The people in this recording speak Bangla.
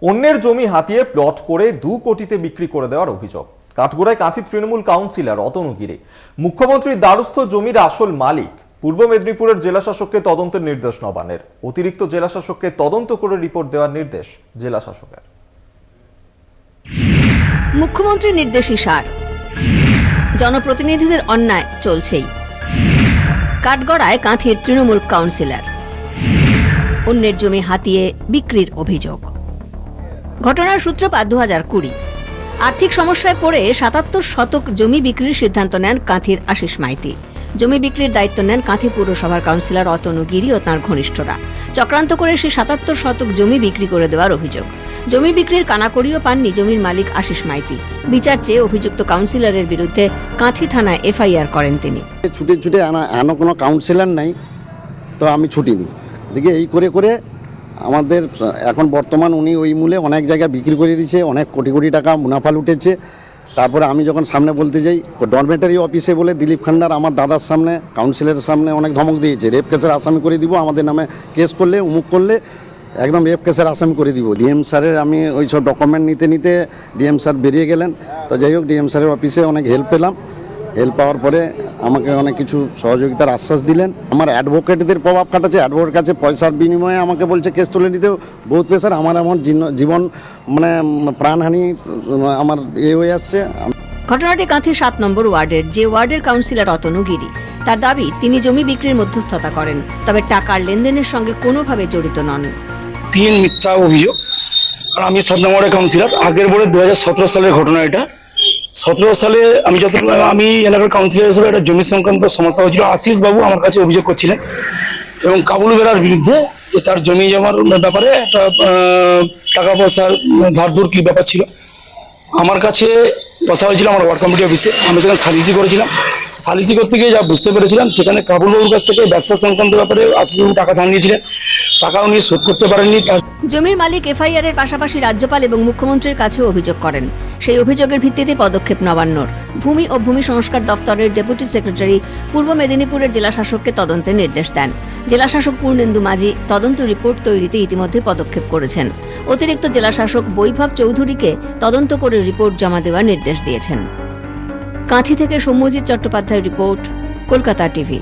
অন্যের জমি হাতিয়ে প্লট করে 2 কোটিতে বিক্রি করে দেওয়ার অভিযোগ। কাঠগোড়ায় কাঁথি তৃণমূল কাউন্সিলর অতনু গিরি মুখ্যমন্ত্রীর দ্বারস্থ জমির আসল মালিক। পূর্ব মেদিনীপুরের জেলাশাসককে তদন্তের নির্দেশ নবান্নের। অতিরিক্ত জেলাশাসককে তদন্ত করে রিপোর্ট দেওয়ার নির্দেশ জেলাশাসকের। মুখ্যমন্ত্রীর নির্দেশই সার, জনপ্রতিনিধিদের অন্যায় চলছেই। কাঠগড়ায় কাঁথির তৃণমূল কাউন্সিলর, অন্যের জমি হাতিয়ে বিক্রির অভিযোগ। ঘটনার সূত্রপাত 2020। আর্থিক সমস্যায় পড়ে 77 শতক জমি বিক্রির সিদ্ধান্ত নেন কাঁথির আশিস মাইতি। জমি বিক্রির দায়িত্ব নেন কাঁথি পুরসভার কাউন্সিলর অতনু গিরি ও তাঁর ঘনিষ্ঠরা। চক্রান্ত করে সে 77 শতক জমি বিক্রি করে দেওয়ার অভিযোগ। জমি বিক্রির কানাকড়িও পাননি জমির মালিক আশিস মাইতি। বিচার চেয়ে অভিযুক্ত কাউন্সিলরের বিরুদ্ধে কাঁথি থানায় এফআইআর করেন তিনি। ছুটে ছুটে আনা কোনো কাউন্সিলর নাই, তো আমি ছুটিনি। দেখি এই করে করে আমাদের এখন বর্তমান উনি ওই মূলে অনেক জায়গায় বিক্রি করে দিয়েছে, অনেক কোটি কোটি টাকা মুনাফা লুটেছে। তারপরে আমি যখন সামনে বলতে যাই, ডরমেটারি অফিসে বলে দিলীপ খান্ডার আমার দাদার সামনে, কাউন্সিলরের সামনে অনেক ধমক দিয়েছে, রেপ কেসের আসামি করে দিব, আমাদের নামে কেস করলে উমুক করলে একদম রেপ কেসের আসামি করে দিব। ডিএম স্যারের আমি ওই সব ডকুমেন্ট নিতে নিতে ডিএম স্যার বেরিয়ে গেলেন। তো যাই হোক, ডিএম স্যারের অফিসে অনেক হেল্প পেলাম। হেল্প পাওয়ার পরে আমাকে অনেক কিছু সহযোগিতার আশ্বাস দিলেন। আমার অ্যাডভোকেটদের প্রভাব খাটাচ্ছে, অ্যাডভোকেটের কাছে পয়সার বিনিময়ে আমাকে বলছে কেস তুলে নিতে, বহুত পেশার আমার এমন জীবন মানে প্রাণহানি আমার হয়ে আসছে। ঘটনাটি কাঁথির 7 নম্বর ওয়ার্ডের, যে ওয়ার্ডের কাউন্সিলর অতনু গিরি। তার দাবি, তিনি জমি বিক্রির মধ্যস্থতা করেন, তবে টাকার লেনদেনের সঙ্গে কোনোভাবে জড়িত নন। 3 মিথ্যা অভিযোগ। আর আমি 7 নম্বরের কাউন্সিলর। আগের বলে 2017 সালের ঘটনা এটা। 17 সালে আমি এলাকার কাউন্সিলর হিসেবে একটা জমি সংক্রান্ত সমস্যা হয়েছিল। আশিস বাবু আমার কাছে অভিযোগ করছিলেন এবং কাবুল বেরার বিরুদ্ধে, যে তার জমি জমার ব্যাপারে একটা টাকা পয়সার ধারধুর কি ব্যাপার ছিল। আমার কাছে বসা হয়েছিল আমার ওয়ার্ড কমিটি অফিসে। আমি সেখানে সালিসি করেছিলাম। সালিসি করতে গিয়ে যা বুঝতে পেরেছিলাম, সেখানে কাবুল বাবুর কাছ থেকে ব্যবসা সংক্রান্ত ব্যাপারে আশিস বাবু টাকা ধার নিয়েছিলেন, টাকা উনি শোধ করতে পারেননি। জমির মালিক এফআইআর এর পাশাপাশি রাজ্যপাল এবং মুখ্যমন্ত্রীর কাছেও অভিযোগ করেন। সেই অভিযোগের ভিত্তিতে পদক্ষেপ নবান্নর। ভূমি ও ভূমি সংস্কার দফতরের ডেপুটি সেক্রেটারি পূর্ব মেদিনীপুরের জেলাশাসককে তদন্তের নির্দেশ দেন। জেলাশাসক পূর্ণেন্দু মাঝি তদন্ত রিপোর্ট তৈরিতে ইতিমধ্যে পদক্ষেপ করেছেন। অতিরিক্ত জেলাশাসক বৈভব চৌধুরীকে তদন্ত করে রিপোর্ট জমা দেওয়ার নির্দেশ দিয়েছেন। কাঁথি থেকে সৌম্যজিৎ চট্টোপাধ্যায়ের রিপোর্ট, কলকাতা টিভি।